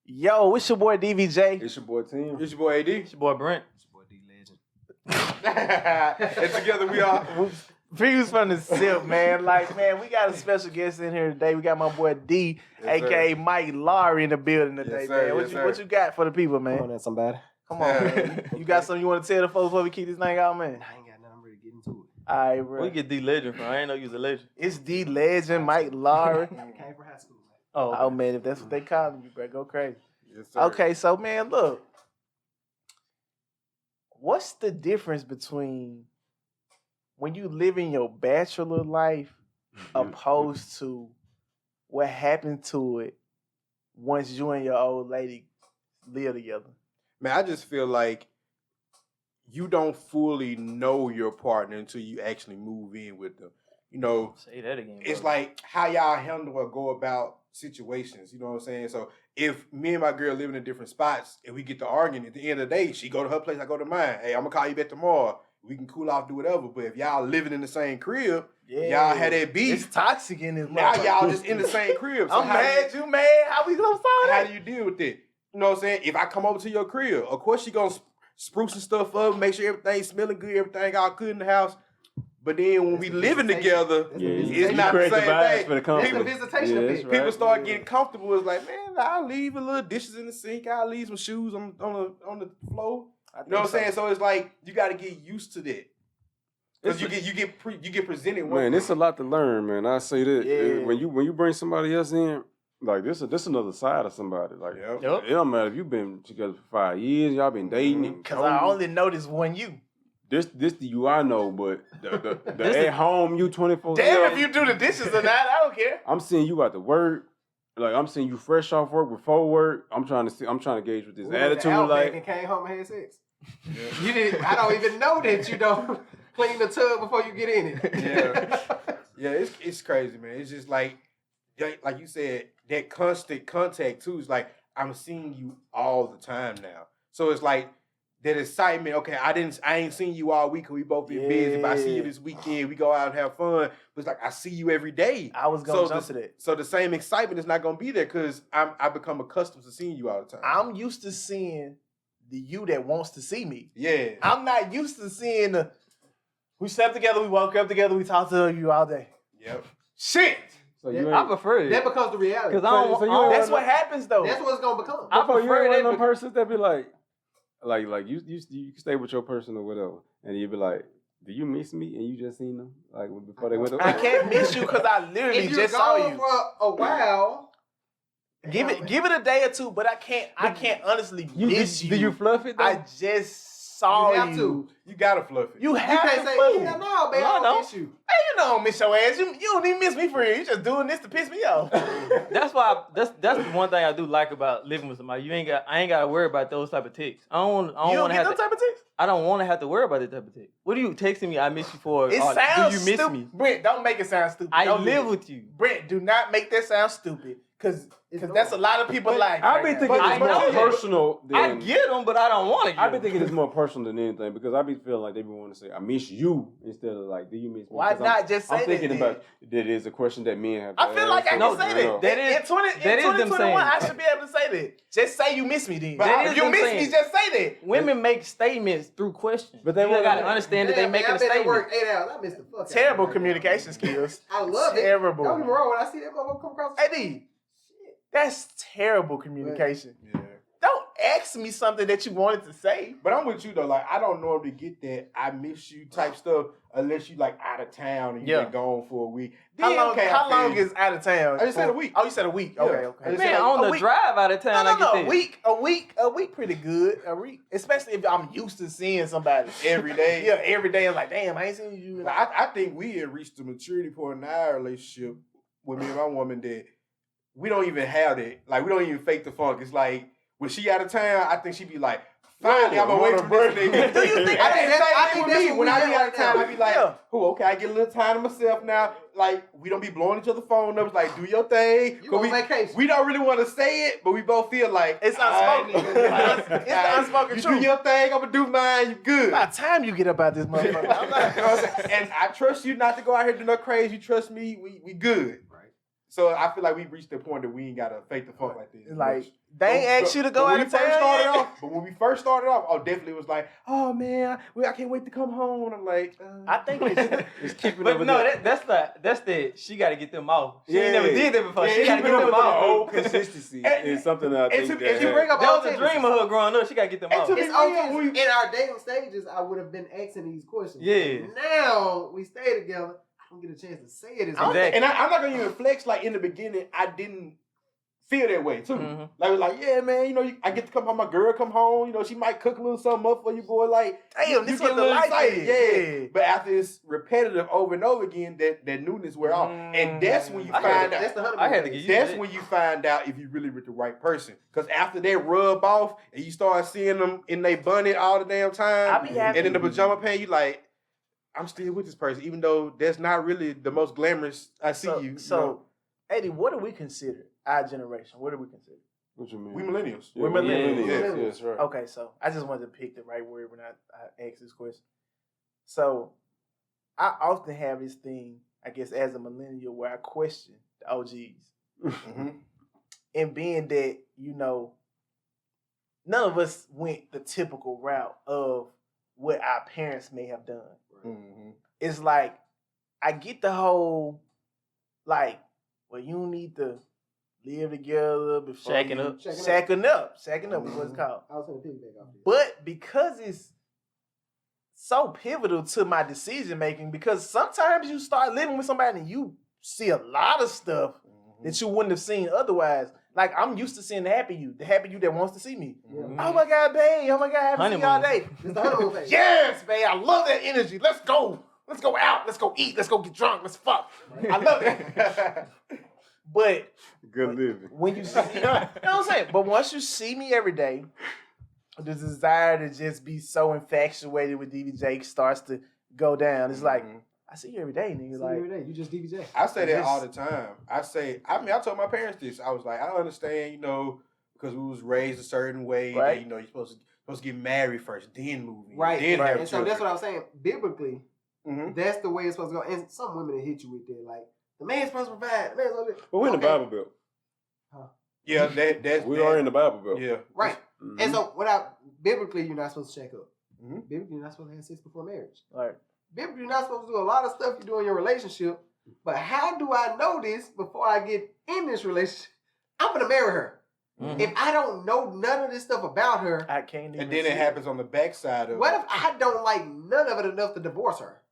Yo, it's your boy DVJ. It's your boy Tim. It's your boy AD. It's your boy Brent. It's your boy D Legend. And together we are. Views from the SIP, man. Like, man, we got a special guest in here today. We got my boy D, Yes, a.k.a. Mike Laurie in the building today, Yes, sir. man. Yes, sir. What you got for the people, man? Come on, that's somebody. Come on, man. You got something you want to tell the folks before we keep this thing out, man? I ain't got nothing. I'm ready to get into it. All right, Where bro. you get D Legend from? I ain't know you was a legend. It's D Legend, Mike Laurie. Came from high school, man. Oh, man, if that's what they call you, bro, go crazy. Yes, sir. Okay, so, man, look. What's the difference between when you live in your bachelor life opposed to what happened to it once you and your old lady live together? Man, I just feel like you don't fully know your partner until you actually move in with them. You know, Say that again. it's bro. like how y'all handle or go about situations. You know what I'm saying? So if me and my girl live in different spots and we get to arguing, at the end of the day, she go to her place, I go to mine. Hey, I'm gonna call you back tomorrow. We can cool off, do whatever. But if y'all living in the same crib, y'all had that beef. It's toxic in this Now motherfucker. y'all just in the same crib. So I'm mad, you mad. How we gonna solve How that? do you deal with it? You know what I'm saying? If I come over to your crib, of course she gonna spruce and stuff up, make sure everything's smelling good, everything all good in the house. But then when we living together, it's not the create same vibes thing. for the company. It's the visitation Yeah, of that's it. right. People start getting comfortable. It's like, man, I'll leave a little dishes in the sink. I'll leave some shoes on the floor. You know what I'm saying? So it's like you got to get used to that. Because you get presented one. Man, it's a lot to learn, man. I say that Yeah. when you bring somebody else in, like this another side of somebody. Like Yep. Yep. it don't matter if you've been together for 5 years, y'all been dating. and Because I only noticed one you. this the you I know, but the This at is- home you 24. Damn if you do the dishes or not, I don't care. I'm seeing you out to work. Like I'm seeing you fresh off work before work. I'm trying to gauge with this We went to attitude. Outback Like and came home and had sex. You didn't. I don't even know that you don't clean the tub before you get in it. Yeah, it's crazy, man. It's just like you said, that constant contact too. Is like I'm seeing you all the time now. So it's like that excitement. Okay, I ain't seen you all week. 'Cause we both been busy. But I see you Yeah. this weekend. We go out and have fun. But it's like I see you every day. I was going to So jump to that. So the same excitement is not gonna be there because I become accustomed to seeing you all the time. I'm used to seeing the you that wants to see me. Yeah. I'm not used to seeing the, we slept together, we woke up together, we talked to you all day. Yep. Shit! so you I ain't. prefer it. That becomes the reality. Because I don't. So you I don't- ain't- That's what happens though. That's what it's gonna become. I So you prefer ain't one that of them because- persons that be like you stay with your person or whatever, and you be like, do you miss me? And you just seen them like before they went to I can't miss you because I literally If you're just saw gone you. for a while, Give it a day or two, but I can't honestly miss you. Do you fluff it though? I just saw you have to. You gotta fluff it. You You have can't to say, fool. yeah, no, man, No, I I don't don't. miss you. Hey, you don't miss your ass. You don't even miss me for real. You just doing this to piss me off. That's why. That's the one thing I do like about living with somebody. I ain't got to worry about those type of texts. I don't You want don't to get have those to. type of texts? I don't want to have to worry about that type of text. What are you texting me? I miss you for. It or, sounds do you miss stupid. me? Brent, don't make it sound stupid. I Don't do live it. with you. Brent, do not make that sound stupid. Because that's a lot of people's life. I right be now. thinking I it's more know that. personal than I get them, but I don't want to get I be them. thinking it's more personal than anything because I be feeling like they be wanting to say I miss you instead of like do you miss me? Why 'Cause not just say I'm thinking that about that is a question that men have. To I feel like I ask, can so, say you that. know. That is- in 20, that in is them 2021, saying. I should be able to say that. Just say you miss me then. That If is you them miss saying. me, just say that. Women make statements through questions. But they you wanna- got to understand that they Damn, man, making a I've been at statement. work 8 hours. I missed the fuck out of Terrible it. communication skills. I love it. Terrible. Don't get me wrong. When I see that motherfucker come across the Eddie, that's terrible communication. Yeah. Don't ask me something that you wanted to say. But I'm with you though. Like I don't normally get that I miss you type stuff unless you like out of town and you've Yeah. been gone for a week. How Then, long? okay, How I feel long you. is out of town? I just said a week. Oh, you said a week. Yeah. Okay, I okay. just Man, said on a the week. drive out of town, I get No, that. a week pretty good. A week, especially if I'm used to seeing somebody every day. Yeah, every day. I'm like, damn, I ain't seen you. I think we had reached the maturity point in our relationship with me and my woman that we don't even have that. Like we don't even fake the funk. It's like when she out of town, I think she be like, finally, I'm away from this nigga. Do you think I that- think I that's think with that's me. what When we I at be out of right town, now. I be like, Yeah. oh, okay, I get a little time to myself now. Like, we don't be blowing each other phone numbers. Like, do your thing. You 'Cause on vacation. we don't really want to say it, but we both feel like It's all right, unspoken. nigga. It's the unspoken You truth. do your thing, I'm gonna do mine. You good. By the time you get up out this motherfucker, I'm You know what I'm not. saying? And I trust you not to go out here and do no crazy. You trust me. We good. Right. So I feel like we reached the point that we ain't gotta fake the funk like this. Like They ain't asked you to go But out when of we first town started yet? off, but when we first started off, oh, definitely was like, oh man, I can't wait to come home. And I'm like, I think it's Just keep it But over no, there. that's the she got to get them off. She ain't Yeah. never did that before. Yeah, she got to keep get it them over off. there. Old consistency is something that I and think to that bring up That all was a tendencies. dream of her growing up. She got to get them And off. to be It's real, obvious in our dating stages, I would have been asking these questions. Yeah. Now we stay together. I don't get a chance to say it. As Exactly. And I'm not gonna even flex like in the beginning. I didn't feel that way too. Mhm. Like it was like, yeah, man, you know, I get to come home. My girl come home. You know, she might cook a little something up for you, boy. Like, Damn, this get what a the little life excited. is. Yeah. But after it's repetitive over and over again, that newness wear off, and that's when you I find had- out. that's the honeymoon I had to phase. get That's that. when you find out if you really with the right person. Because after they rub off and you start seeing them in their bunny all the damn I time, be happy. and in the pajama pants, you like, I'm still with this person, even though that's not really the most glamorous I see you. So, Eddie, what do we consider our generation? What do we consider? What you mean? We millennials. We're millennials. Yeah. Yes, right. Okay, so I just wanted to pick the right word when I asked this question. So, I often have this thing, I guess, as a millennial, where I question the OGs. Mm-hmm. And being that, you know, none of us went the typical route of what our parents may have done. Mm-hmm. It's like, I get the whole, like, well, you need to live together before Shacking you- up. Shacking up. Shacking up is what it's called. I was going to piggyback off this. But because it's so pivotal to my decision making, because sometimes you start living with somebody and you see a lot of stuff that you wouldn't have seen otherwise. Like, I'm used to seeing the happy you that wants to see me. Yeah. Oh my God, babe. Oh my God, I haven't seen you all day. It's the honeymoon phase. Yes, babe. I love that energy. Let's go. Let's go out. Let's go eat. Let's go get drunk. Let's fuck. I love it. But Good living. when you see, you know what I'm saying? But once you see me every day, the desire to just be so infatuated with DBJ starts to go down. It's like, I see you every day, nigga. See Like, you every day. You just DBJ. I say that Just- all the time. I told my parents this. I was like, I understand, you know, because we was raised a certain way. Right. That, you know, you're supposed to get married first, then move in, Right. then right. have And so children. that's what I was saying. Biblically, Mhm. that's the way it's supposed to go. And some women that hit you with that, like, the man's supposed to provide. The man's supposed to... But we're in the Okay. Bible Belt. Yeah, that's We that, are in the Bible Belt. Yeah, Right. Mhm. And so, biblically, you're not supposed to check up. Mhm. Biblically, you're not supposed to have sex before marriage. like, Biblically, you're not supposed to do a lot of stuff you do in your relationship. But how do I know this before I get in this relationship? I'm going to marry her. Mhm. If I don't know none of this stuff about her, I can't even and then see it happens on the backside of what if I don't like none of it enough to divorce her?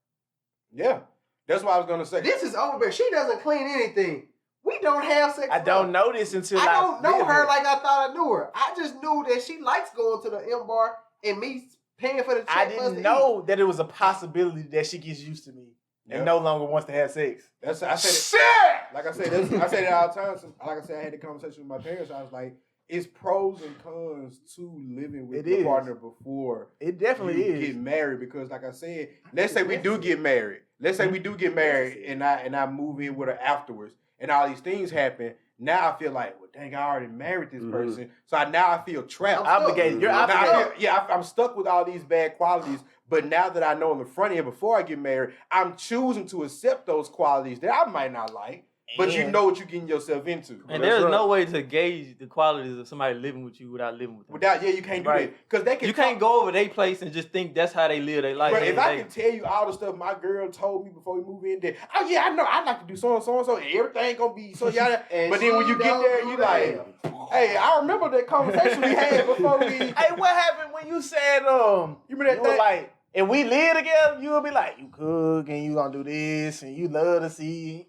Yeah, that's what I was gonna say. This is over. She doesn't clean anything. We don't have sex. I don't know this until I don't know live her here. like I thought I knew her. I just knew that she likes going to the M bar and me paying for the check. I for us to didn't eat. know that it was a possibility that she gets used to me Yep. and no longer wants to have sex. That's I said. Shit! Like I said, I say that all the time. So, like I said, I had the conversation with my parents. I was like, it's pros and cons to living with It your is. partner before It definitely you is. get married. Because, like I said, let's say we do get married. Let's say we do get married, and I move in with her afterwards, and all these things happen. Now I feel like, well, dang, I already married this Mhm. person, so now I feel trapped. I'm Obligated. You're Now, Now, obligated. I'm stuck with all these bad qualities, but now that I know on the front end before I get married, I'm choosing to accept those qualities that I might not like, but you And- know what you're getting yourself into. And That's there's right. no way to gauge the qualities of somebody living with you without living with them. Without, you can't do Right. that because they can. You can't go over their place and just think that's how they live their life. But if I every can day. tell you all the stuff my girl told me before we move in, that oh yeah, I know I like to do so and so and so, and everything gonna be so yeah. And But then when she you get don't there, do you that. like, hey, I remember that conversation we had before we. Hey, what happened when you said You remember that you were thing? like, and we live together, you would be like, you cook and you gonna do this and you love to see.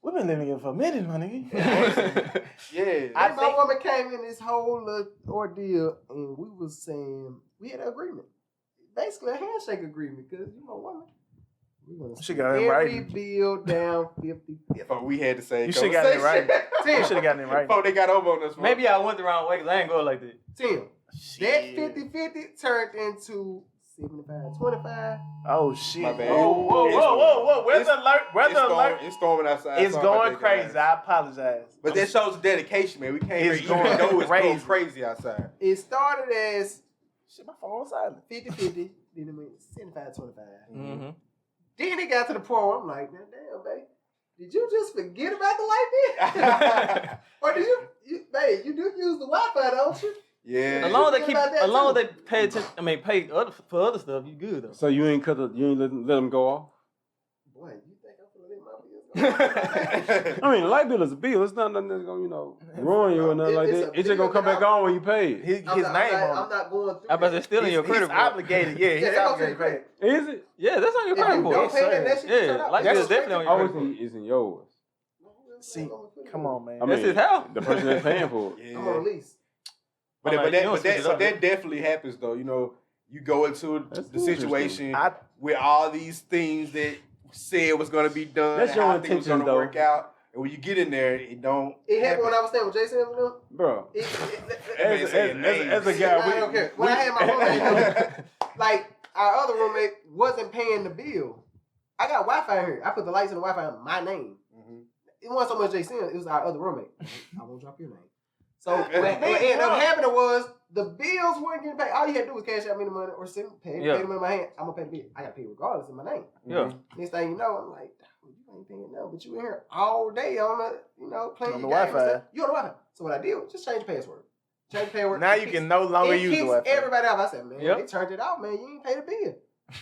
We've been living here for a minute, my nigga. Yeah, I My think- woman came in this whole little ordeal, and we was saying we had an agreement, basically a handshake agreement, because you know, woman, we gonna She split got it in every writing. bill down 50. but we had the same. You should have gotten it right. conversation. You should have gotten it right. Before they got over on us. Maybe I went the wrong way because I ain't going like that. Tim, Shit. that 50-50 turned into 75-25. Oh shit. My bad. Oh, whoa. Weather alert. Weather alert. It's storming outside. It's Sorry about going that, crazy. guys. I apologize. But that shows the dedication, man. We can't It's even going though it's going crazy. crazy outside. It started as Shit, my phone was silent. 50-50, then it went 75-25. Mm-hmm. Then it got to the point where I'm like, now damn, babe, Did you just forget about the light bill? Or did babe, you do use the Wi-Fi, don't you? Yeah. As long as Think about that they pay attention, pay for other stuff, you good though. So you ain't let them go off? Boy, you think I'm gonna let my bills go? I mean, the light bill is a bill. It's not nothing that's gonna, ruin you or nothing like that. It's just gonna come back on when you pay it. His name on I'm not going through I bet it's still in your credit He's report. obligated. Yeah, he's Yeah, that goes to obligated. your credit. Is it? Yeah, that's on your If credit you report. don't pay that, that shit Yeah, turn out. like That's it's definitely on your Oh, credit report. it's in yours. See, come on, man. I That's mean, his house. The person that's paying for it. Yeah. I'm on a lease. But, I'm like, but, you that, don't but, switch that, it so up, that definitely happens though. You know, you go into That's the situation I with all these things that said was going to be done, That's and your how things was going intentions, to though. work out, and when you get in there, it don't. It happened happen. when I was staying with Jason and them. Bro, Man saying as a names. guy, I don't care. When I had my roommate, like our other roommate wasn't paying the bill. I got Wi-Fi here. I put the lights and the Wi-Fi in my name. Mhm. It wasn't so much Jason. It was our other roommate. I won't drop your name. So what Man, ended up happening was the bills weren't getting paid. All you had to do was cash out me the money or pay them in my hand. I'm gonna pay the bill. I got to pay regardless in my name. Yeah. Next thing you know, I'm like, you ain't paying no, but you in here all day on the playing On the your game and Wi-Fi. stuff. You on the Wi-Fi. So what I did was just change the password. Change the password. now It you kicks- can no longer it use the kicks Wi-Fi. everybody off. I said, man, Yep. they turned it off, man. You ain't pay the bill.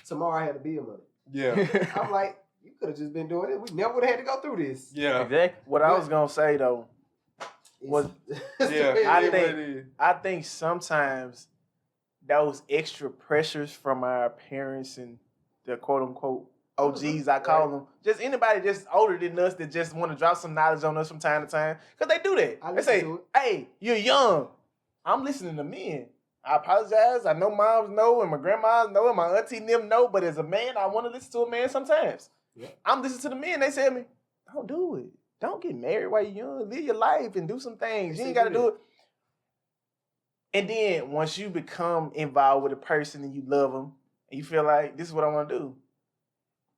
Tomorrow I had the bill money. Yeah, I'm like, you could have just been doing it. We never would have had to go through this. yeah, Exactly. What I was gonna say though, Was- yeah. I It think- is. I think sometimes those extra pressures from our parents and the quote unquote OGs, I call them, just anybody just older than us that just want to drop some knowledge on us from time to time, because they do that. I They listen say, to it. "Hey, you're young. I'm listening to men. I apologize. I know moms know and my grandmas know and my auntie and them know, but as a man, I want to listen to a man sometimes. Yeah. I'm listening to the men. They say to me, don't do it. Don't get married while you're young. Live your life and do some things. They You ain't say got to do do it. And then once you become involved with a person and you love them and you feel like this is what I want to do,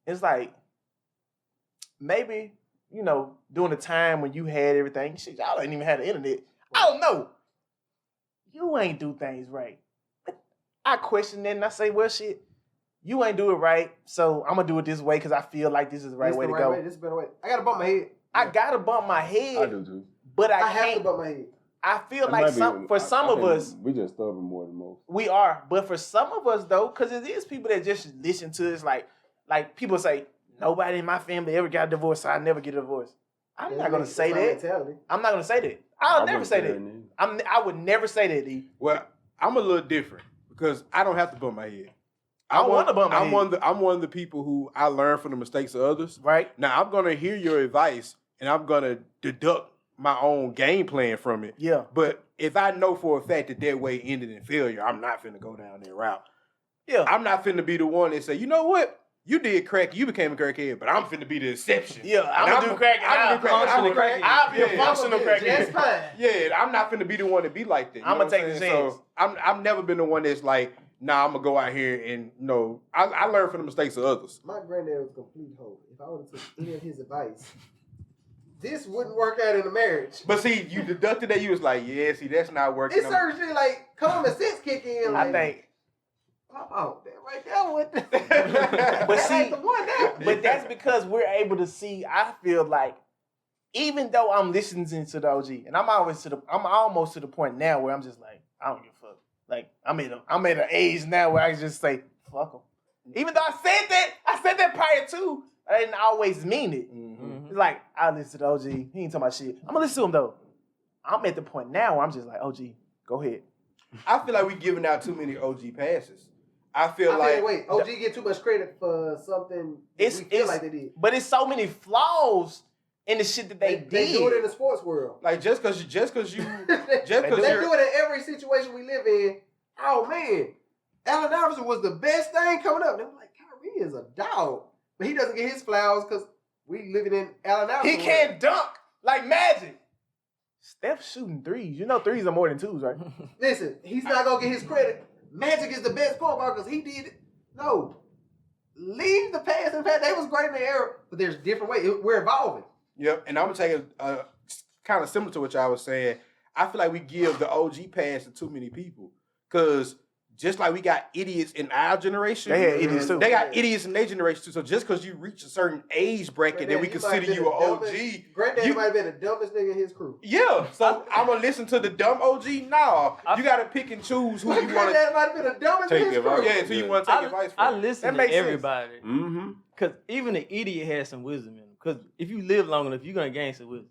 it's like maybe, during the time when you had everything, shit, y'all ain't even had the internet. I don't know. You ain't do things right. But I question that and I say, well, shit, you ain't do it right, so I'm going to do it this way because I feel like this is the right This way the to right go. way. This is a better way. I got to bump my head. I got to bump my head, I do too. but I I have to can't. bump my head. I feel That like might be- for some I of think us, we just stubborn more than most. we are. But for some of us, though, because it is people that just listen to us, like people say, nobody in my family ever got divorced, so I never get a divorce. I'm not going to say that. Mentality. I'm not going to say that. I'll never wouldn't say say that. neither. I would never say that, D. Well, I'm a little different because I don't have to bump my head. I don't wanna bump my I'm head. I'm one of the people who I learn from the mistakes of others. Right? Now I'm gonna hear your advice and I'm gonna deduct my own game plan from it. Yeah. But if I know for a fact that way ended in failure, I'm not finna go down that route. Yeah. I'm not finna be the one that say, you know what? You did crack, you became a crackhead, but I'm finna be the exception. Yeah, I'm going to do crack. I'm gonna do crack. functional crackhead. I'll be a Yeah. functional That's crackhead. fine. Yeah, I'm not finna be the one to be like that. You I'ma know what take I'm the saying? chance. So I've never been the one that's like, nah, I'm gonna go out here and I learned from the mistakes of others. My granddad was a complete hoe. If I would have took any of his advice, this wouldn't work out in a marriage. But see, you deducted that you was like, yeah, see, that's not working. It's certain shit like common sense kick in. Like, I think. pop out that right there with the, But that see, ain't the one there. But that's because we're able to see. I feel like, even though I'm listening to the OG, and I'm almost to the point now where I'm just like, I don't give a fuck. Like I'm at an age now where I can just say fuck them. Even though I said that prior to, I didn't always mean it. Mhm. It's like I listen to the OG. He ain't talking about shit. I'm gonna listen to him though. I'm at the point now where I'm just like, OG, go ahead. I feel like we giving out too many OG passes. I feel I like feel, wait, OG get too much credit for something It's- we feel it's- like they did. But it's so many flaws in the shit that they did. They do it in the sports world. like just cause you they just cause do you're it in every situation we live in. Oh man, Allen Iverson was the best thing coming up. They were like, Kyrie is a dog, but he doesn't get his flowers because we living in Allen Iverson. He can't dunk like Magic. Steph shooting threes. You know threes are more than twos, right? Listen, he's not gonna get his credit. Magic is the best point guard because he did it. No, leave the past and past. They was great in the era, but there's different ways. We're evolving. Yep, and I'm gonna take a kind of similar to what y'all was saying. I feel like we give the OG pass to too many people because just like we got idiots in our generation, They had idiots too. They got idiots in their generation too. So just because you reach a certain age bracket, then we consider you an OG. Granddaddy might have been the dumbest nigga in his crew. Yeah, so I'm gonna listen to the dumb OG. Nah, you gotta pick and choose who you want to. Granddaddy might have been the dumbest in his crew. Yeah, so you want to take advice from. I listen to everybody. Mm-hmm. Because even the idiot has some wisdom in him. Because if you live long enough, you're going to gain some wisdom.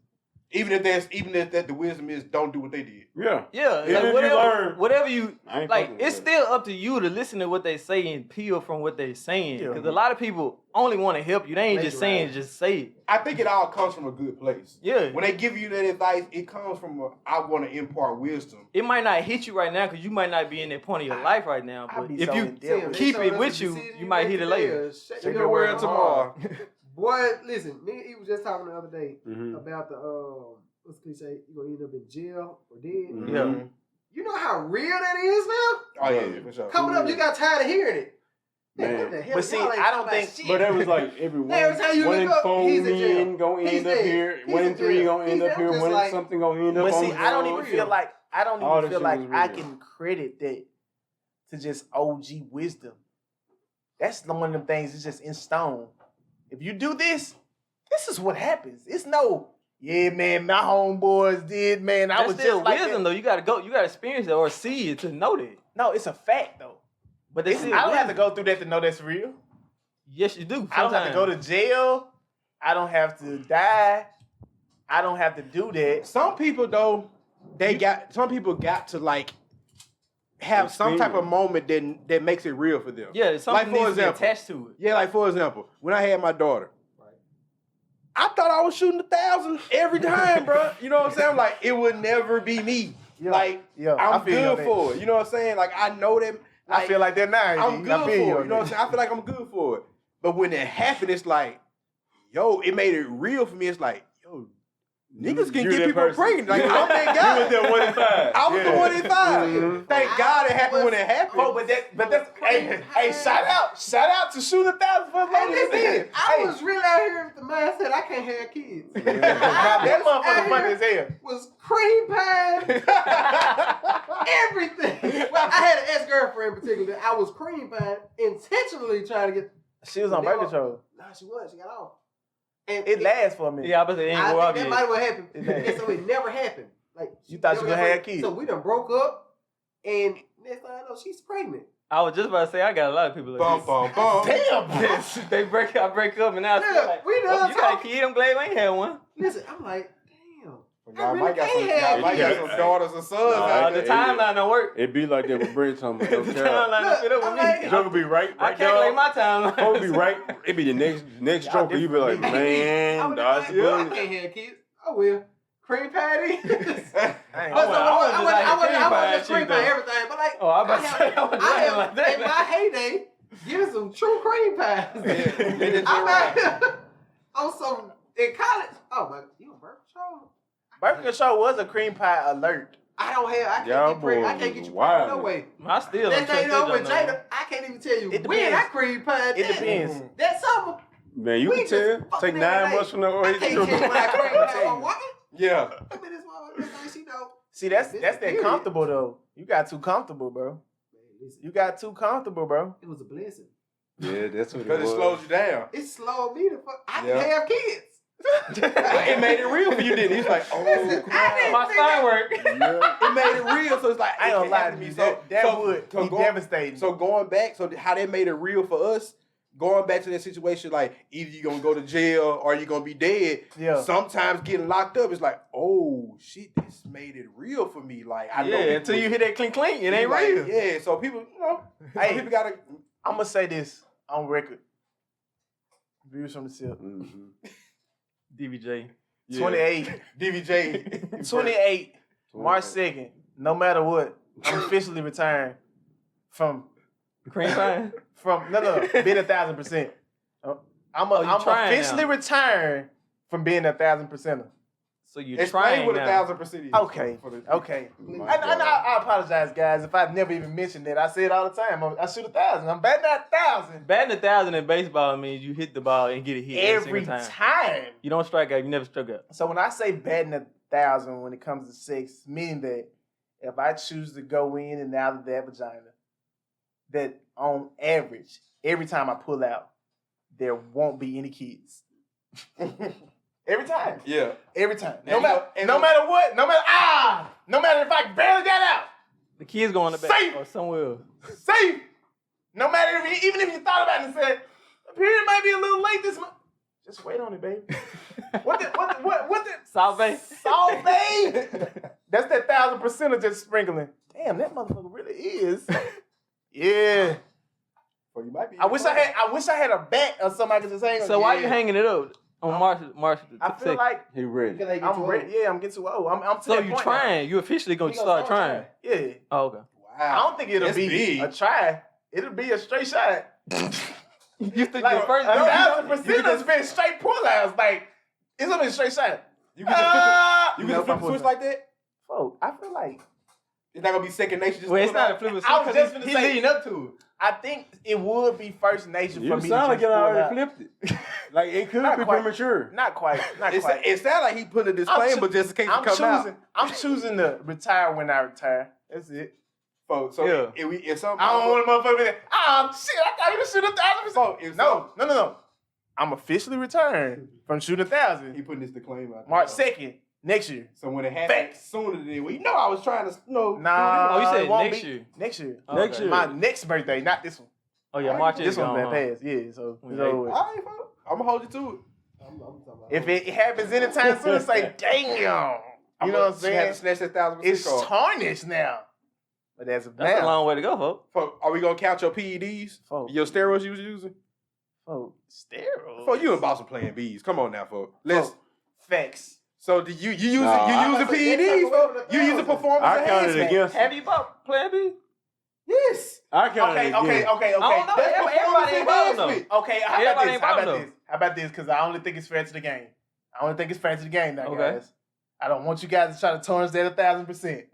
Even if that the wisdom is don't do what they did. Yeah. Yeah. Even if Like you learn, whatever you, I ain't like, fucking with it's that. still up to you to listen to what they say and peel from what they saying. Yeah. Because a lot of people only want to help you. They ain't just saying, just say it. I think it all comes from a good place. Yeah. When they give you that advice, it comes from I want to impart wisdom. It might not hit you right now because you might not be in that point of your life right now. I But be if so you in-depth with keep it with you, you might hit it later. Shake your world tomorrow. Boy, listen, me, he was just talking the other day Mhm. about the what's the cliche? You gonna end up in jail or dead. Mhm. Yeah. You know how real that is now? Oh yeah, for sure. Coming up, you got tired of hearing it. Man. What the hell? But see, Y'all ain't I don't talking think- about shit. But that was like every Every time you one look in up, 4 he's in jail. men gonna He's end up dead. here. He's 1 in in 3 jail. gonna end He's up here. just 1 in like- something gonna end up But on see, the I don't road. even feel like All that feel shit like was I real. can credit that to just OG wisdom. That's one of them things that's just in stone. If you do this is what happens. It's no, yeah, man, my homeboys did, man. I That's was still just like wisdom, that. though. You got to experience it or see it to know that. No, it's a fact though. But I that's don't still have to wisdom. go through that to know that's real. Yes, you do. I don't have to go to jail. I don't have to die. I don't have to do that. Some people though, some people got to like have some type of moment that makes it real for them. Yeah, something Like, for needs to be example, attached to it. Yeah, like for example, when I had my daughter, I thought I was shooting 1,000 every time, bro. You know what I'm saying? Like it would never be me. Yeah. Like Yeah, I'm I feel you on good that. for it. You know what I'm saying? Like I know that. Like, I feel like that now. I'm good for it. You know what I'm saying? I feel like I'm good for it. But when it happened, it's like, yo, it made it real for me. It's like, yo, niggas can You get that people person. pregnant. Like You I'm that guy. You was that 1 in 5. I was the 1 in 5. Mhm. Thank God it happened when it happened. Oh, but that's hey, shout out to shooting 1,000 for as long Hey, as it listen, did. I was really out here with the mindset I can't have kids. That motherfucker funny as hell. Was cream pie, everything. Well, I had an ex-girlfriend in particular. I was cream pie, intentionally trying to get. She was on birth control. Nah, she was. She got off. And It lasts for a minute. Yeah, I bet it ain't I go think out that yet. might what happened. It did. And so it never happened. Like You thought you never gonna have got kids. So we done broke up, and next thing I know, she's pregnant. I was just about to say, I got a lot of people like Bum, this. bum, bum. Damn, I break up, and now I feel Yeah, like, we done oh, you got a talking. kid, I'm glad we ain't had one. Listen, I'm like, damn. Y'all might got some, can't have y'all might got kids. some daughters and sons Nah, out The there. timeline don't work. It be like that with Brent talking about The no cap. timeline don't fit up Look, with I'm me. like- Joker be right, I right calculate dog. my timeline. Supposed to be right. It be the next Y'all Joker. You be like, different. I man, was dodge like, the I bullet. can't have kids. I will. Cream patty. I ain't I gonna lie. was I just wasn't like a cream pie just cream pie chick, everything, but like, Oh, I about to say, I was lying like that. in my heyday, give me some true cream pies. I'm out here on some in college. Oh my, you a birth control? Birth control was a cream pie alert. I don't have. I can't Y'all get pregnant. I boys can't get you wild. pregnant no way. I still Next don't thing you know, with trust that Jada, I can't even tell you It when depends. I cream pie. It depends. That summer. Man, you We can just tell. fucking Take every 9 day. months from the I can't tell you when I cream pie on woman. Yeah. I mean, this motherfucker, she know. See, that's that Period. comfortable though. You got too comfortable, bro. Man, listen, You got too comfortable, bro. it was a blessing. Yeah, that's what it Because was. it slows you down. It slowed me to fuck. I Yeah. can have kids. It made it real for you, didn't it? He's like, oh, Listen, crap. I didn't My think sign that- work. Yeah. It made it real, so it's like I ain't it gonna can't lie happen to you. So That would be devastating. So going back, so how they made it real for us, going back to that situation, like either you're gonna go to jail or you're gonna be dead. Yeah. Sometimes getting locked up is like, oh shit, this made it real for me. Like I know Yeah, people until you was- hit that clink clink, it ain't like, real. Yeah, so people, you know, some Hey. people gotta. I'm gonna say this on record. Views from the SIP. Mhm. DBJ. Yeah. 28. DVJ. 28. March 2nd. No matter what, I'm officially retiring from Cream pie? no, being 1,000%. I'm you trying officially now. retiring from being 1,000%. So you're Explain trying what now. 1,000% is. Okay. For the- Okay. My And God. I apologize, guys, if I've never even mentioned that. I say it all the time. I shoot 1,000. I'm batting at 1,000 Batting 1,000 in baseball means you hit the ball and get a hit every every single time. time. You don't strike out. You never struck out. So when I say batting 1,000 when it comes to sex, meaning that if I choose to go in and out of that vagina that on average, every time I pull out, there won't be any kids. Every time. Yeah. Every time. Now No matter what, no matter if I barely got out. The kids go on the back Safe. or somewhere else. Safe. No matter even if you thought about it and said, the period might be a little late this month. Just wait on it, baby. What the Salve. That's that 1,000% of just sprinkling. Damn, that motherfucker really is. Yeah. Well, you might be. I wish I had a bat or somebody could just hang. So why you hanging it up on March? I feel like He ready. I'm ready. Yeah, I'm getting too old. I'm to So that you point trying? You officially gonna start trying? now. Yeah. Oh, okay. I Wow. don't think it'll That's be big. a try. It'll be a straight shot. You think Like the first? 1,000% has been straight pull-outs. Like it's gonna be a straight shot. You can just flip it. You No, can just flip the switch like that. Folk, I feel like It's not gonna be second nature. Just Well, it's pull not out. a flip of I was switch just because finna he's say- leading up to it. I think it would be first nature for You me to sound like just you pull already out. flipped it. Like it could Not be quite. premature. Not quite. Not It, quite. it sounds like he put a disclaimer just in case I'm it come choosing. out. I'm choosing to retire when I retire. That's it. Folks, so Yeah. if something, I don't want a motherfucker to be like, shit, I thought you would shoot 1,000%. Folks, if No. I'm officially retiring from shooting he 1,000 putting this disclaimer out there. March 2nd next year. So when it happens Facts. sooner than we know, I was trying to Nah. Oh, you said it won't next be- year. Next year. Oh, Next okay. year. My next birthday, not this one. Oh yeah, March is This one's gone. been Huh? passed. Yeah, so We it's over with. All right, folks. I'm gonna hold you to it. I'm talking about If it happens anytime soon, it's like, damn. You know what I'm Have saying? to snatch that 1,000% It's card. tarnished now. But as of That's a now, long way to go, folks. Folks, are we gonna count your PEDs? Folks. Your steroids you was using? steroids. Folks, you and Boston playing B's. Come on now, folks. Let's. Folks, facts. So do you using Nah, you using I- PEDs? Folks? You using performance I counted enhancement? against Have him. you bought Plan B? Yes. I counted Okay. against I don't know. That's Everybody ain't bought them, enhancement. Okay, how Everybody about this? ain't How bought about them. this? How about this? Because I only think it's fair to the game. I only think it's fair to the game now, Okay. guys. I don't want you guys to try to tarnish that 1,000%.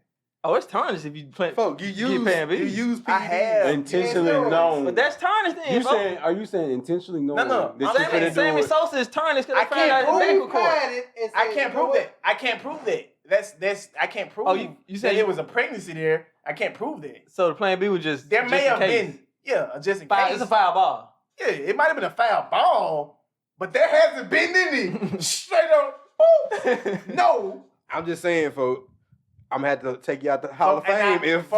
Oh, it's tarnished if you play. Folks, you Get Plan B. use PEDs. I have. intentionally Yeah, known. But that's tarnished then. You folks. saying? Are you saying intentionally knowing No. that you I'm finna saying do Sammy it? Sosa is tarnished because I they found can't out his prove back record. I can't prove that. I can't prove that. That's I can't prove Oh, you that said it was a pregnancy there. I can't prove that. So the Plan B was just There just may in have case. been, just in Foul, case. it's a foul ball. Yeah, it might have been a foul ball, but there hasn't been any. Straight up, boop. No. I'm just saying, folks. I'm gonna have to take you out the Hall of Fame if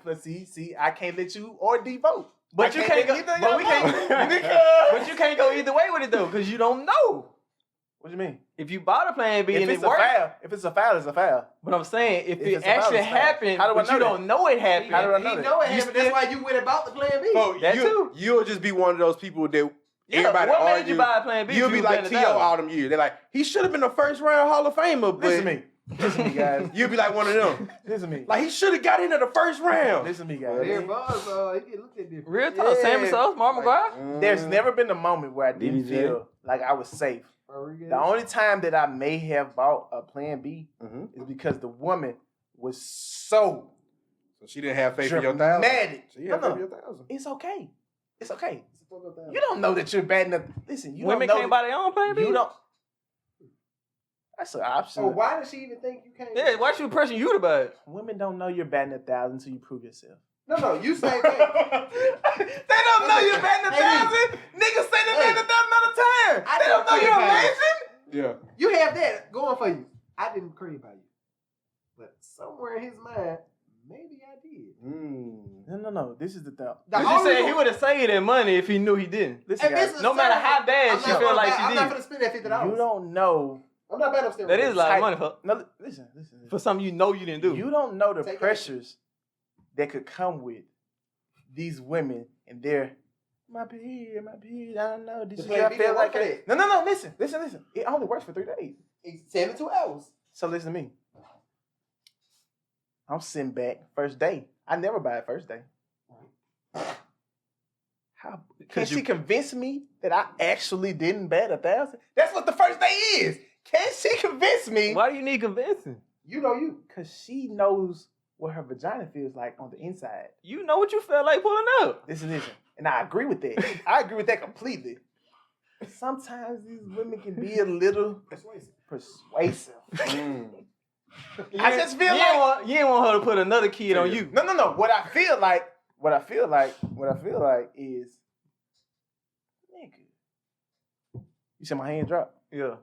Let's see, I can't let you or devote. But you can't go. But we can't. But you can't go either way with it though, because you don't know What do you mean? if you bought a Plan B If and it's it a worked. foul, if it's a foul, it's a foul. But I'm saying if If it it's a foul, actually it's a foul. happened, How do I but know you that? don't know it happened. How do I know He that? know it You happened. That's still- why you went about the Plan B. folks, That too. you'll just be one of those people that Yeah, everybody what made argue. you buy a Plan B? if You'll you be was like betting T.O. $1,000? all them years. They're like, he should have been a first round Hall of Famer, but Listen to me. Listen to me, guys. you'll be like one of them. Listen to me. Like he should have got into the first round. Listen to me, There guys. was, he get looked at different. Real talk, Sammy Sosa, Mark McGuire. There's never been a moment where I didn't DJ. feel like I was safe. Rodriguez. The only time that I may have bought a Plan B Mhm. is because the woman was so So she didn't have faith in your 1,000. dramatic. She had No, faith in no. your 1,000. It's okay. It's okay. You You don't know that you're bad enough. Listen, you Women don't know can't buy their own Plan B. You don't. That's an option. So why does she even think you can't? Yeah, why should pressure you to buy it? Women don't know you're batting 1,000 until you prove yourself. No, you say They that. don't know you're batting 1,000. Niggas say they're batting 1,000 all the time. I They don't know don't you're care about amazing. Yeah. You have that going for you. I didn't crave about you, but somewhere in his mind, maybe I did. No. This is the thought. The But you only said he one- would have saved that money if he knew he didn't. Listen, If it's guys. a No matter certain- how bad I'm she not feel gonna like buy- she I'm not did. gonna spend that $50. You don't know. I'm not betting upstairs. That is a lot of Type- money for Listen. something you know you didn't do. You don't know the Take it. pressures that could come with these women and their my period. I don't know. This The is Plan what I B feel didn't like. work for that. No. Listen. It only works for 3 days. It's 72 hours. So listen to me. I'm sitting back first day. I never buy it first day. How can she convince me that I actually didn't bet 1,000? That's what the first day is. Can she convince me? Why do you need convincing? You know you. Because she knows what her vagina feels like on the inside. You know what you felt like pulling up. Listen. And I agree with that. I agree with that completely. Sometimes these women can be a little persuasive. I just feel like you didn't want her to put another kid on you. No. What I feel like, what I feel like is, nigga, you said my hand drop. Yeah.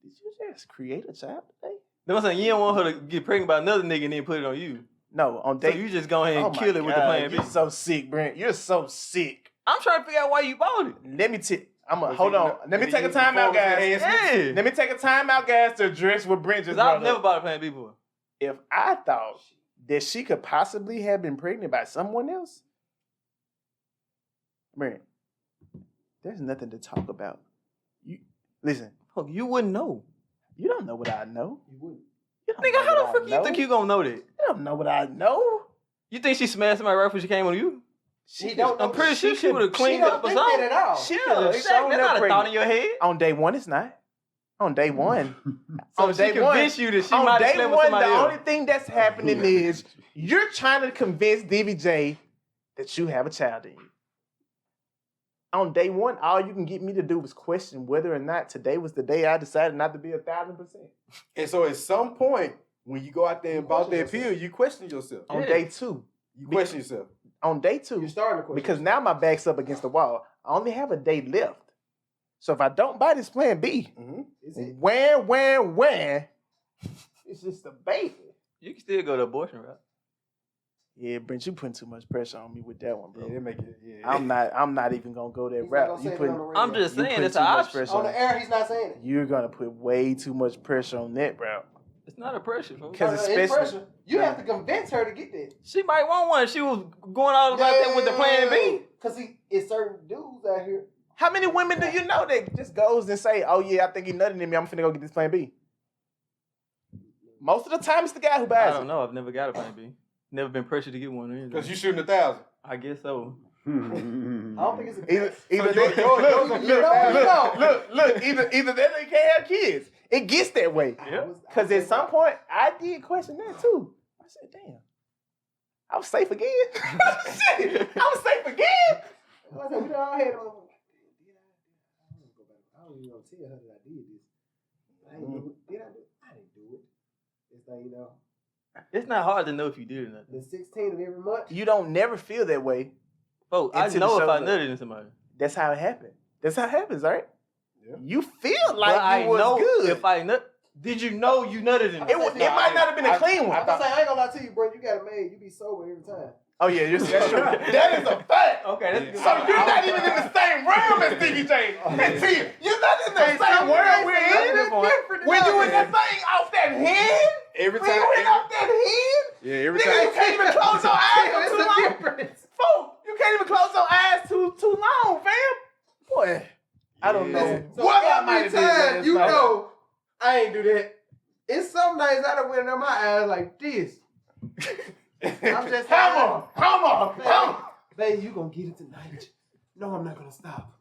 Did you just create a child today? That's what I'm saying. You don't want her to get pregnant by another nigga and then put it on you. No, on So date. you just go ahead and Oh my kill it with the God, plan B. You're so sick, Brent. You're so sick. I'm trying to figure out why you bought it. Let me Was hold he- on. Let me did he take a use time out, performance guys. enhancement? Yeah. Let me take a time out, guys, to address what Brent just Because brought I've never up. bought a plan B before. If I thought that she could possibly have been pregnant by someone else, Brent, there's nothing to talk about. You listen. Fuck, you wouldn't know. You don't know what I know. You wouldn't. You don't Nigga, know how what the I fuck you know. think you gonna know that? You don't know what I know. You think she smashed somebody right before she came on you? She don't know. I'm pretty sure she would have She cleaned don't up or think that something. at all. She Yeah, could have exactly. shown That's up not a thought pregnant. in your head. On day one, it's not. On day one. So on she day one. convinced you that she On might have day slept with one, somebody the else. only thing that's happening is you're trying to convince DVJ that you have a child in you. On day one, all you can get me to do was question whether or not today was the day I decided not to be 1,000%. And so at some point, when you go out there and You bought question that pill, yourself. you question yourself. On Yeah. day two. You question yourself. On day two. You're starting to question. Because now my back's up against the wall. I only have a day left. So if I don't buy this plan B, Mm-hmm. Is it? when, it's just a baby. You can still go to abortion route. Yeah, Brent, you putting too much pressure on me with that one, bro. Yeah, they make it. Yeah. I'm not even gonna go that He's not route. gonna You say it putting, on the radio. I'm just you saying putting it's too an much option. pressure On on the air. He's not saying it. You're gonna put way too much pressure on that route. It's not a pressure. Folks. 'Cause It's especially- pressure. You have to convince her to get that. She might want one. She was going all about that with the plan B. Because it's certain dudes out here. How many women do you know that just goes and say, "Oh yeah, I think he nutted in me. I'm finna go get this plan B." Most of the time, it's the guy who I buys don't it. know. I've never got a plan B. Never been pressured to get one or Because anything. you shooting 1,000. I guess so. I don't think it's a Either yours are either that or they can't have kids. It gets that way. Yeah. Because at some point, I did question that too. I said, "Damn, I was safe again." Shit, I was safe again. Like I said, we done all had them. I don't even know tell her that I did this. I didn't do it. Did I do it? I didn't do it. It's like, It's not hard to know if you did or not. the 16th of every month. You don't never feel that way. Folks, I Until know the if I show's up. nutted in somebody. That's how it happened. That's how it happens, right? Yeah. You feel But like I it was know good. if I nut. Did you know you nutted in me? It might not have been a clean one. I'm gonna say, I ain't gonna lie to you, bro. You got it made. You be sober every time. Oh yeah, that's true. That is a fact. Okay, that's good. So you're not even in the same realm as DVJ. And T, you're not in the same world we're in. When you in that thing off that hand, Every when time. you in off that hand, Yeah, every nigga, you time. can't even close your eyes for It's too the long. difference. Folk, you can't even close your eyes too long, fam. Boy, I don't know. Yeah. So What I might every have did time last you night. know I ain't do that. It's some days I done went in my eyes like this. I'm just Come on. Baby, you gonna get it tonight. No, I'm not gonna stop.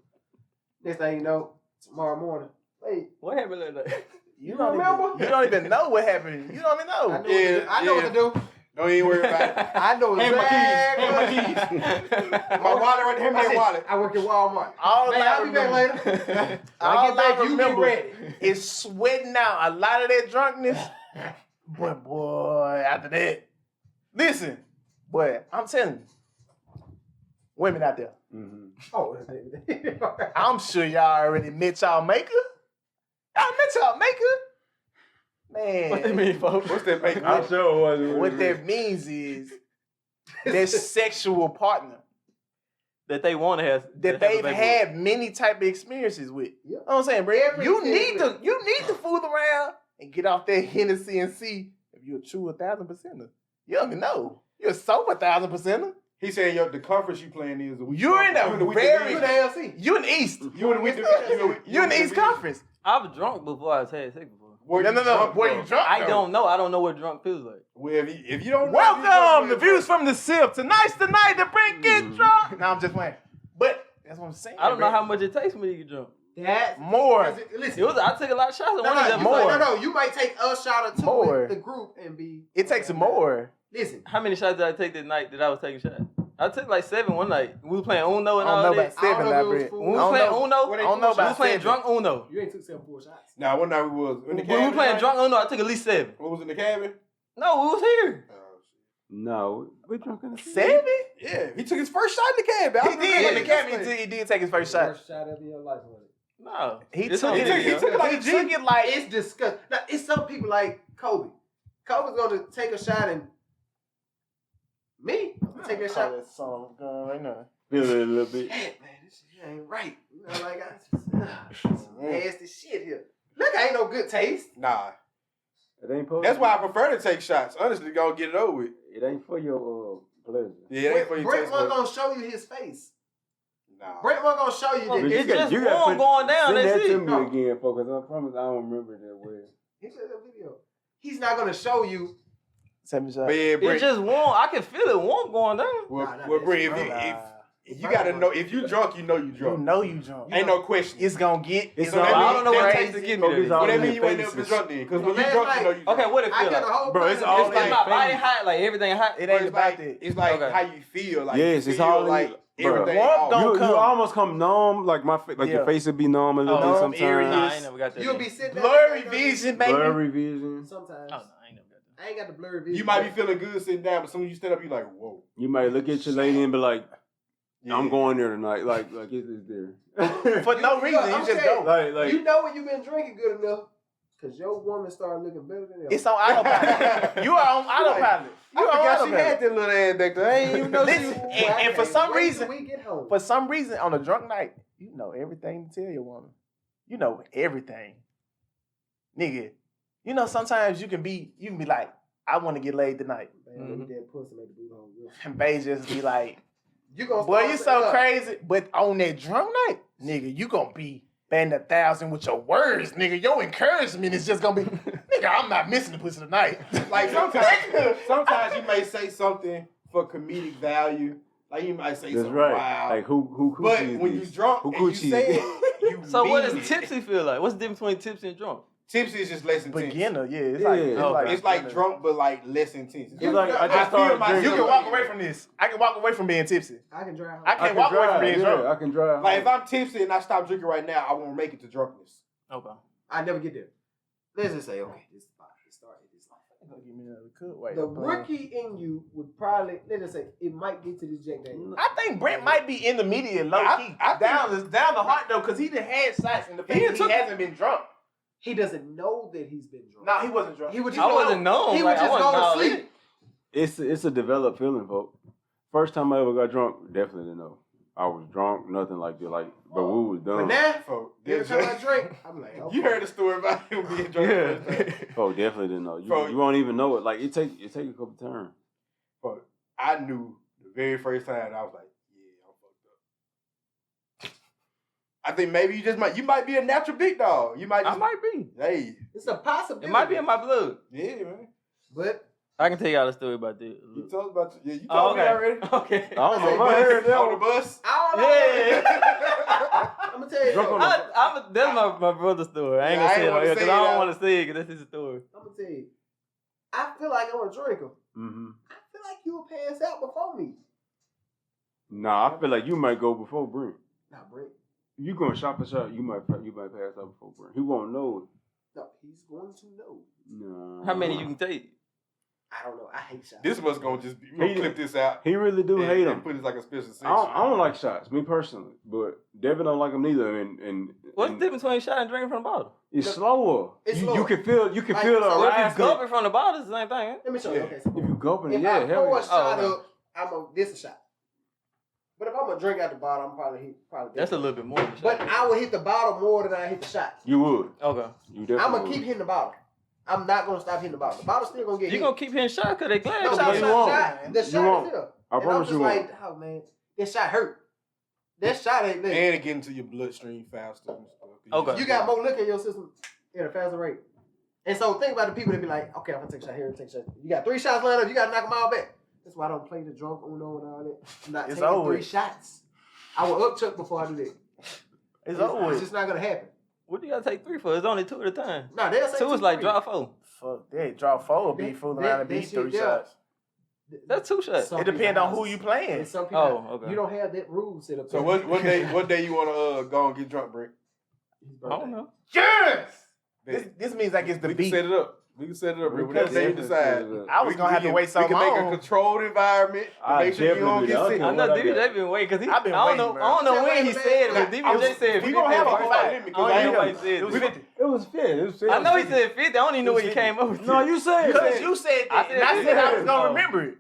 Next thing you know, tomorrow morning. Wait, What happened like that? You remember? You don't even know what happened. You don't even I know. know, Yeah, I know what to do. Don't even worry about it. I know Hand my exactly. keys. Hand my keys. My wallet right there, I my said, wallet. I work at Walmart. All Man, I I'll be back remember- later. When I All get back, I you get remember ready. is sweating out a lot of that drunkenness. But boy, after that, listen, boy, I'm telling you, women out there, Mhm. Oh, I'm sure y'all already met y'all maker. Y'all met y'all maker. Man, What that mean, folks? What's that make? I'm sure it was. what that means is their sexual partner That they want to have. that have a they've baby had many type of experiences with. Yep. You know what I'm saying, bro? Every You need experience. to fool around and get off that Hennessy and see if you're a true 1,000%er. You don't even know. You're a sober 1,000%er. He said the conference you playing is the week. You're in a the week very- You the LC. You in the East. You in the week. You in the East Conference. I've drunk before I've had sex before. No. Boy, you drunk? I don't know. I don't know what drunk feels like. Well, if you don't know, Welcome to Views from the Sip. Tonight's the night to bring get drunk. No, I'm just playing. But that's what I'm saying. I don't know bro. how much it takes for me to get drunk. That's More. Listen. I took a lot of shots. more. You might take a shot or two More. with the group and be. It takes more. Listen. How many shots did I take that night that I was taking shots? I took like 7 one night. We were playing Uno and I don't all know that. about 7, I don't know if it was Labrit. full. When we I was don't playing know. Uno, I don't know we about was playing 7. drunk Uno. You ain't took 7 full shots. Nah, one night we was in the When cabin. we were playing drunk Uno, I took at least 7. What was in the cabin? No, we was here. No, we drunk in the cab. 7? Yeah, he took his first shot in the cab. He did in the cabin. He did take his first shot. First shot of your life, was it? No. He It's took on it. video. He took it like a G. Took it like It's disgusting. Now, it's some people like Kobe. Kobe's gonna take a shot and me. I'm gonna take that shot. That song going right now. Feel it a little bit. Shit, man, this shit ain't right. You know, like I just nasty shit here. Look, I ain't no good taste. Nah, It ain't for that's why I prefer to take shots. Honestly, go get it over with. It ain't for your pleasure. Yeah, it ain't for your Brent taste wasn't buds. gonna show you his face. Nah. Brent wasn't gonna show you Well, that. it's got- just gotta warm going down, Send that's that to it. me No. again, folks. I promise I don't remember that well. He said that video. He's not gonna show you. 7 shots. But yeah, It's Brent. just warm. I can feel it warm going down. Well, Nah, well that's Brent, right. if you gotta know, if you drunk, you know you You drunk. know you drunk. Ain't no question. It's gonna get. It's So all- that I mean- don't know what that taste to means- give me. Focus That on Well, that the means you ain't never been faces. drunk then. Because when Last you drunk, you know night- you drunk. Okay, what it I feel got the like? whole Bro, it's plan all of Is in this. the my body face. hot? Like everything hot? It It's ain't about like, that. it's like Okay. how you feel. Like Yes, you it's feel all in- like bro. everything. Warmth off. don't You come. almost come numb, like Yeah. your face would be numb a little Oh, bit numb, sometimes. areas. Nah, I ain't never got that. You'll yet. be sitting Blurry there. vision, baby. Blurry vision. Sometimes. Oh, no, I ain't never got that. I ain't got the blurry vision. You might be feeling good sitting down, but as soon as you stand up, you like, whoa. You might look at your lady and be like, Yeah. "I'm going there tonight." Like it's there. For no reason, I'm you just saying- go. like You know when you've been drinking good enough, because your woman started looking better than It's ever. on autopilot. You are on autopilot. I You are on forgot she autopilot. had that little ass back there. I ain't even know she Listen, was. and for some reason, we get home. for some reason, on a drunk night, you know everything to tell your woman. You know everything, nigga. You know sometimes you can be like, I want to get laid tonight, Man, eat that pussy, make the boot hole real. and bae just be like, You gonna boy, start you saying, so "Look, crazy. But on that drunk night, nigga, you gonna be batting 1,000 with your words, nigga. Your encouragement is just gonna be, nigga, I'm not missing the pussy tonight. Like sometimes you may say something for comedic value. Like you might say That's something right. wild. Like who but coochie is when you this? drunk Who and you coochie say is it, you So what mean does it. tipsy feel like? What's the difference between tipsy and drunk? Tipsy is just less intense. Beginner, yeah. It's Yeah. like, Okay. It's like beginner. drunk, but like less intense. It's like I just feel started myself- You drinking. can walk away from this. I can walk away from being tipsy. I can drive home. I can't walk away from being drunk. I can drive. Like if I'm tipsy and I stop drinking right now, I won't make it to drunkenness. Okay. I never get there. Let's just say, okay, this is about to start at this. Give me another cook. Wait, The rookie in you would probably, let's just say, it might get to this Jack Daniels. I think Brent might be intermediate, low key. I think- down the heart though, because he done had shots in the He face. He took- hasn't been drunk. He doesn't know that he's been drunk. No, he wasn't drunk. He would just I go- wasn't known. He like, would just I go wasn't to knowledge. sleep. It's a developed feeling, folks. First time I ever got drunk, definitely didn't know. I was drunk, nothing like that. Like, but we was But done. now, Folk, every time I drink, I'm like, okay. You heard the story about him being drunk. Yeah. the first time. Oh, definitely didn't know. Bro. You won't even know it. Like it take a couple turns. Folk, I knew the very first time I was like, yeah, I'm fucked up. I think maybe you might be a natural big dog. You might I just, might be. hey, It's a possibility. It might be in my blood. yeah, man. But I can tell y'all a story about this. You told about you told Oh, me okay. already. Okay. I don't know if I heard that On the one. bus. I don't know. Yeah. I'm gonna tell you. Drunk on though, That's my brother's story. I ain't Yeah, gonna I say ain't it on wanna here say because it I don't out. want to say it because that's his story. I'm gonna tell you. I feel like I'm a drinker. Mm-hmm. I feel like you will pass out before me. Nah, I feel like you might go before Brent. Nah, Brent. If you going shot for shot, you might pass out before Brent. He won't know No, he's going to know. it. Nah. How many you can take? I don't know. I hate shots. This was gonna just be. We're gonna clip this out. He really do and, hate and him. put it like a special section. I don't like shots, me personally, but Devin don't like them neither. And What's the difference between shot and drinking from the bottle? It's slower. It's You slower. can feel Like, the so So if you rise. gulp it from the bottle, it's the same thing. Let me show you. Yeah. Okay, so If you gulping it, if yeah, I hell pour a yeah. shot okay. up, this a shot. But if I'm gonna drink out the bottle, I'm probably That's a little bit more. Than a But shot. I will hit the bottle more than I hit the shot. You would. Okay. You definitely I'm gonna would. keep hitting the bottle. I'm not gonna stop hitting the bottle. The bottle's still gonna get You hit. gonna keep hitting shots because they glad. No, No, shot, you shot, won't. shot. The You shot won't. is here. I And I'm promise just you won't. like, oh man, that shot hurt. That shot ain't lit. and it get into your bloodstream faster. And stuff. Okay. You got more liquor in your system at a faster rate. And so think about the people that be like, okay, I'm gonna take a shot here, take a shot. You got 3 shots lined up, you gotta knock them all back. That's why I don't play the drunk Uno and all that. I'm not It's taking over 3 with. shots. I will upchuck before I do that. It's over It's with. just not gonna happen. What do you gotta take 3 for? It's only 2 at a time. No, they'll say 2 is like 3. drop 4. Fuck that. Draw 4 will be fooling around and That beat shit 3 there. shots. That's 2 shots. Some It depends on who houses. you playing. And some people, Oh, okay. you don't have that rule set up. So there. what day you wanna go and get drunk, Brick? His I birthday. don't know. Yes! This means I get the We can beat. set it up. We can set it up. We Whatever can day you definitely decide. set it up. I was gonna have to wait so We can make a long. controlled environment to I make sure you don't definitely get do sick. that. I know DBJ been waiting because I've been I don't waiting, know. bro. I don't know when he Tell said it, me, but DBJ said We 50 gonna have a at hard first. limit I because don't I know ain't why he said It was it. 50. It was 50. It was 50. I know he said 50. I don't even know what he came up with. No, you said Because you said I that, said and I said I was that. gonna remember it.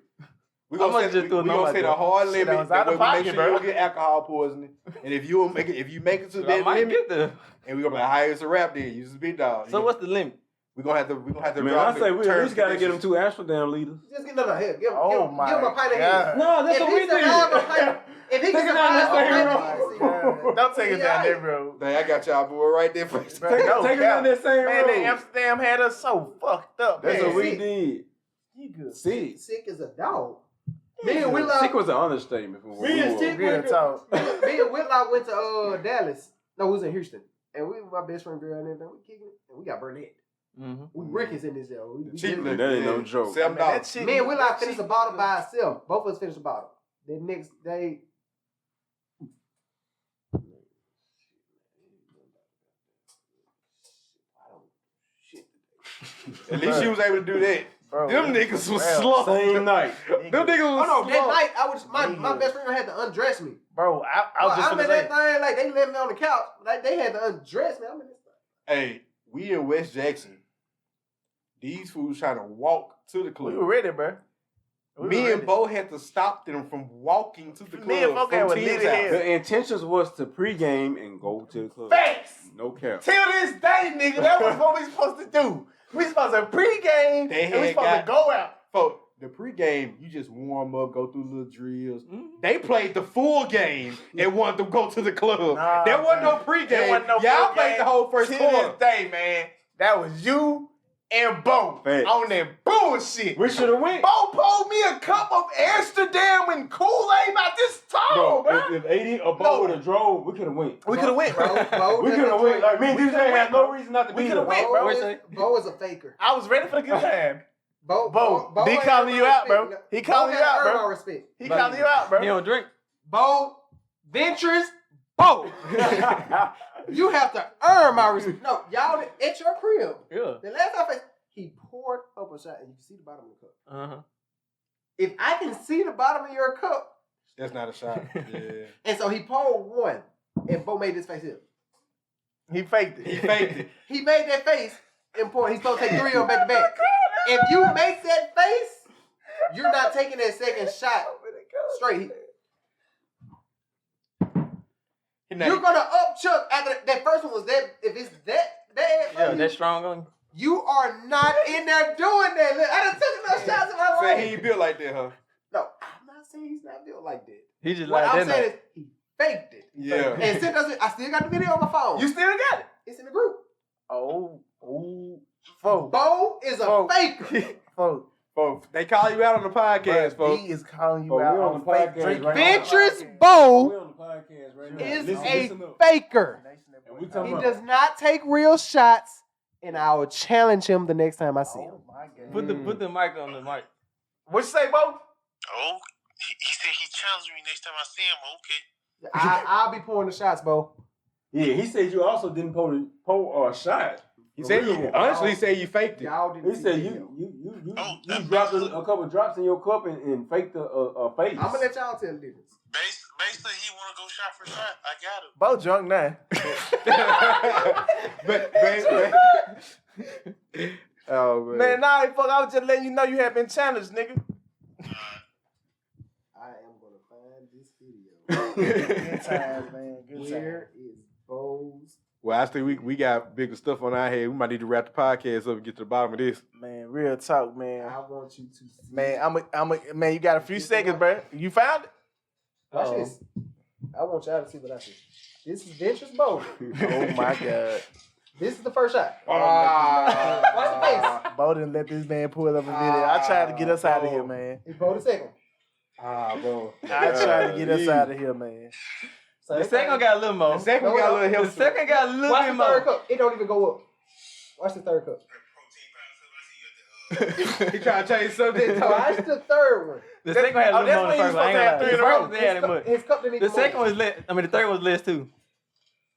We I must gonna just set, do a we number gonna set a like hard Shit, limit. that was That out way of we make pocket, sure bro. you don't get alcohol poisoning. And if you don't make it, if you make it to I that might limit, get there. and we gonna be like, "Hi, it's a rap." Then you just big dog. So what's the limit? we gonna have to Man, drop I say the we at terms least gotta get them conditions. 2 Amsterdam liters. Just get no. Here, give him Oh give my him a pint of God. Hennessy. No, that's If what he we did. survive a pint, if he can Take it down survive that a same pint road. of Hennessy, Don't take it down that road. Hey, I got y'all boy right there for you. Bro, Take no it cap. down that same Man, road. that Amsterdam had us so fucked up. That's man. what we did. You good. Sick. sick as a dog. Me and Whitlock, Sick was an understatement. For what Me we and were. Sick Real went talk. me and Whitlock went to Dallas. No, we was in Houston, and we my best friend girl and everything. We kicking it, and we got Burnett. Mm-hmm. We Rickets in this yo. We Cheap did- liquor. That ain't no joke. $7. Man, that shit- Me and Whitlock finished cheap a bottle liquor. by ourselves. Both of us finished a bottle. The next day, At least she was able to do that. Bro, Them niggas was bro, slow. Same night. Them niggas oh was no, slow. that night I was my Nigga. best friend had to undress me. Bro, I was just I'm gonna in say. that thing like they left me on the couch. Like they had to undress me. I'm in this thing. Hey, we in West Jackson. These fools trying to walk to the club. We were ready, bro. We Me were and ready. Bo had to stop them from walking to the club. Me and Bo from were Tim's lit house. as The intentions was to pregame and go to the club. Facts. No cap. Till this day, nigga, that was what we supposed to do. We supposed to pregame They and we had supposed got- to go out. For the pregame, you just warm up, go through little drills. Mm-hmm. They played the full game and wanted to go to the club. Nah, there wasn't no man. pregame. There wasn't no Y'all full played game the whole first till quarter. this day, man. That was you and Bo Facts. on that bullshit. We should have went. Bo pulled me a cup of Amsterdam and Kool-Aid about this tall, bro. If 80 or Bo No. would have drove, we could have went. We could have went, bro. Bo We could have went. Like me and We DJ coulda had went, no bro. reason not to We be coulda there. went, bro. Bo is a faker. I was ready for the good time. Bo, he ain't calling earned you my out, bro. respect. He Bo calling you has out, earned bro. my respect. He calling you out, bro. He don't drink. Bo, Ventures, Bo. You have to earn my respect. No, y'all at your crib. Yeah. The last time he poured up a shot and you can see the bottom of the cup. Uh-huh. If I can see the bottom of your cup, That's not a shot. Yeah. and so he poured one, and Bo made this face here. He faked it. He faked it. He made that face and poured. He's supposed to take 3 of them back to back. If you make that face, you're not taking that second shot straight. You're gonna up chuck after that first one was that. If it's that bad, for Yeah, you, that's strong on you. you are not in there doing that. Look, I done took enough shots in my Say he life. ain't built like that, huh? No, I'm not saying he's not built like that. He just What like I'm that saying night. is he faked it. Yeah. And sent us. I still got the video on my phone. You still got it. It's in the group. Oh, folks. Bo is a Folks. faker. Folks. Folks, they call you out on the podcast, Bro, folks. he is calling you Bro, out we on on the fake podcast drinking. right now. Ventures We Bo on the podcast right now. is Listen a up. faker. And we talking He about- does not take real shots, and I will challenge him the next time I see him. Oh my God. Put the mic on the mic. What you say, Bo? Oh, he said he challenged me next time I see him. Okay. I'll be pouring the shots, Bo. Yeah, he said you also didn't pull a shot. He said you honestly he said you faked it. Y'all didn't He see said the you video. dropped a couple drops in your cup and faked a face. I'm gonna let y'all tell the difference. Basically, he want to go shot for shot. I got him. Bo drunk now. Oh man. Man, nah, fuck. I was just letting you know you had been challenged, nigga. I am gonna find this video. Good times, man. Good times. Where is Bo's? Well, I think we got bigger stuff on our head. We might need to wrap the podcast up and get to the bottom of this. Man, real talk, man. I want you to see. Man, man, you got a few seconds, bro. You found it? Watch this. I want y'all to see what I see. This is Ventures Bo. Oh my God. This is the first shot. Watch Watch the face. Bo didn't let this man pull up a video. I tried to get us out of here, man. He Bo the second. Bro. I tried to get us out of here, man. So The second one got a little more. The second one got a little The help. second got a little watch bit the third more. cup. It don't even go up. Watch the third cup. He trying to change subject. Watch the third one. The second one had a Oh, little more that's than the when you first one. I ain't supposed to have gonna lie. three in a The row. first one didn't have that much. His cup didn't even The second go was less. I mean, the third one was less too.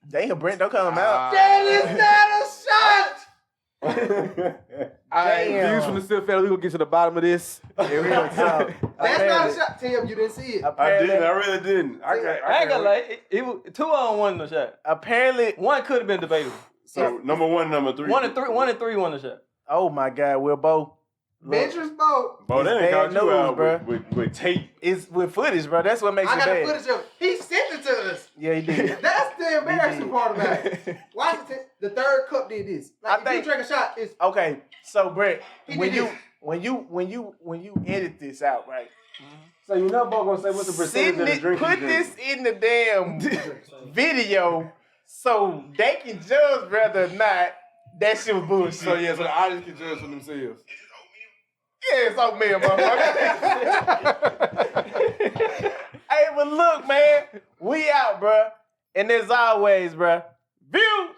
Damn, Brent, don't call him out. That is not a shot. All right, Damn. views from the Silk family. We gonna get to the bottom of this. Here we go. So, That's not a shot. Tim, you didn't see it. I didn't. I really didn't. I ain't gonna lie. It was 2-on-1 in the shot. Apparently, One could have been debatable. So number 1, number 3. 1 and 3 won the shot. oh my God, we're both. Bencher's boat. Bro, It's they ain't bad caught you news, out bro. with tape. It's with footage, bro. That's what makes I it got the bad. footage of it. He sent it to us. Yeah, he did. That's the embarrassing part about it. Washington, the third cup did this. Like, I if you drink a shot, it's Okay, so Brett, He when did you this. when you edit this out, right? So you know, Bo gonna say what's the percentage Send of the it, drink? put this in the damn video so they can judge whether or not that shit was bullshit. So yeah, so the audience can judge for themselves. Yeah, it's oatmeal, motherfucker. Hey, but look, man, we out, bruh. And as always, bruh, view